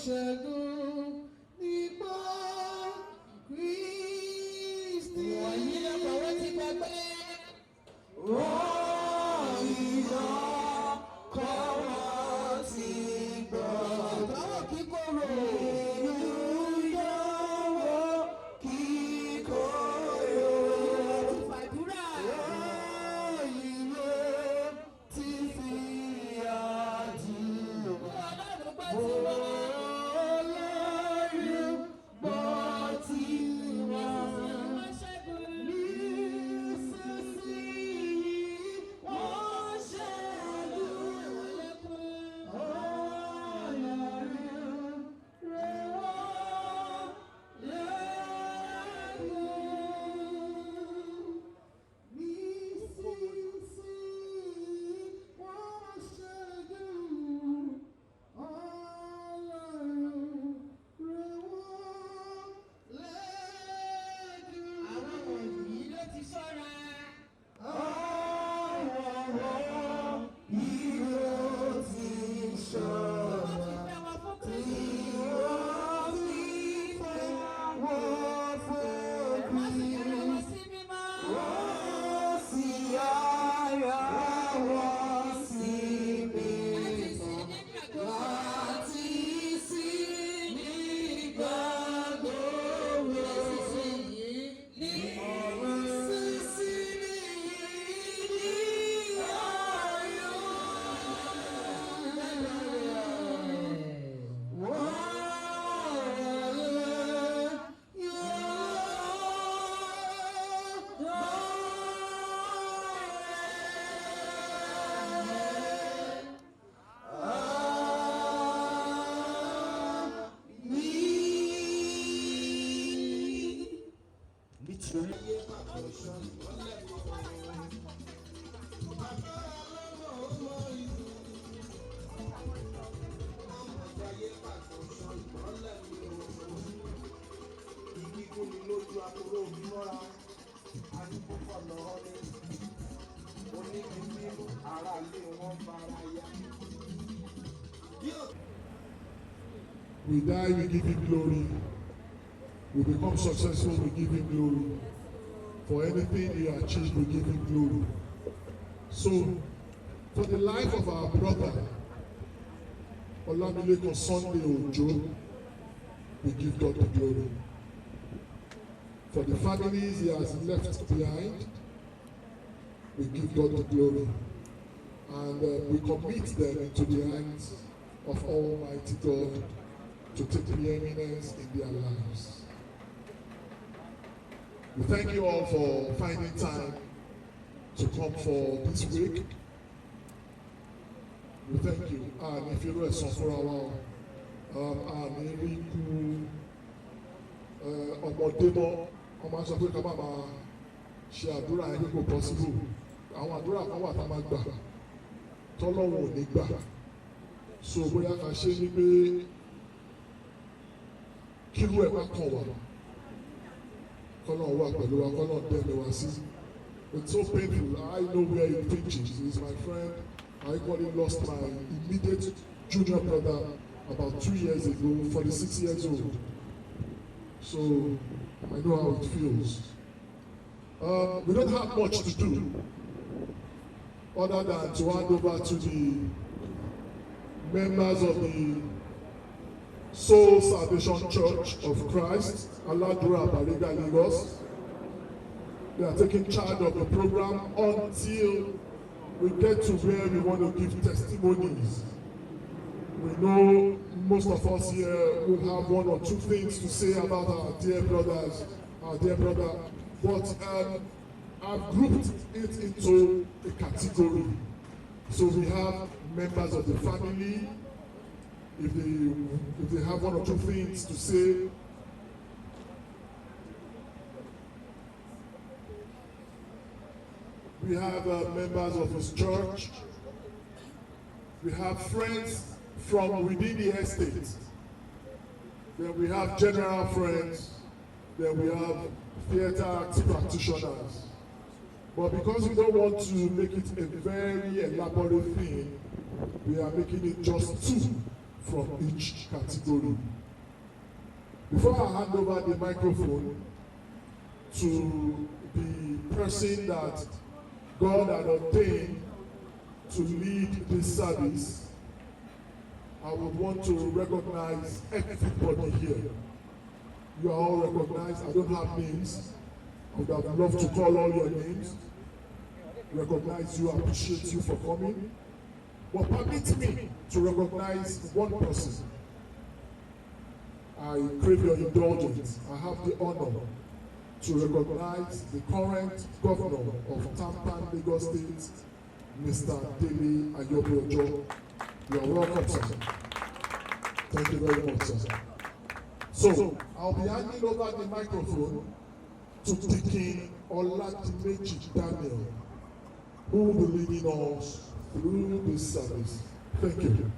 ṣẹ́gun nípa Kristi. Wọ̀nyí lọ́pọ̀ wọ́n ti gbàgbé. Wọ́n ìyá kọ́ wọ́n ti gbọ́. Báwo kí kòrò? We die, we give him glory. We become successful, we give him glory. For anything he achieved, we give him glory. So, for the life of our brother, Olamilekan Sunday Ojo, we give God the glory. For the families he has left behind, we give God the glory. And we commit them into the hands of Almighty God to take preeminence in their lives. We thank you all for finding time to come for this week. We thank you. And if you rest for a while, ọmọdébọ ọmọ sọ pé ká má máa ṣe àdúrà ẹni kò possible. Àwọn àdúrà kan wà tá a máa gbà tọ́lọ́wọ̀n ò ní gbà. So bóyá ká ṣe ní pé kílù ẹ̀ má kàn wá. Kọ́nà wà pẹ̀lú wa, kọ́nà dẹ́nu wa sí. It's so painful. I know where he preaches. He's my friend. I equally lost my immediate junior brother about 2 years ago, 46 years old. So I know how it feels. We don't have much to do other than to hand over to the members of the Soul Salvation Church of Christ, Aladura Bariga Lagos. They are taking charge of the program until we get to where we want to give testimonies. We know most of us here will have one or two things to say about our dear brothers, our dear brother, but I've grouped it into a category. So we have members of the family. If they have one or two things to say, we have members of his church. We have friends from within the estate. Then we have general friends. Then we have theater arts practitioners. But because we don't want to make it a very elaborate thing, we are making it just two from each category. Before I hand over the microphone to the person that God had ordained to lead this service, I would want to recognize everybody here. You are all recognized. I don't have names. I would have loved to call all your names. Recognize you, appreciate you for coming. But permit me to recognize one person. I crave your indulgence. I have the honor to recognize the current governor of Tampan, Lagos State, Mr. Dele Ayobiojo. You are welcome, sir. Thank you very much, sir. So, I'll be handing over the microphone to Deacon Olamilekan Daniel, who will be leading us through this service. Thank you.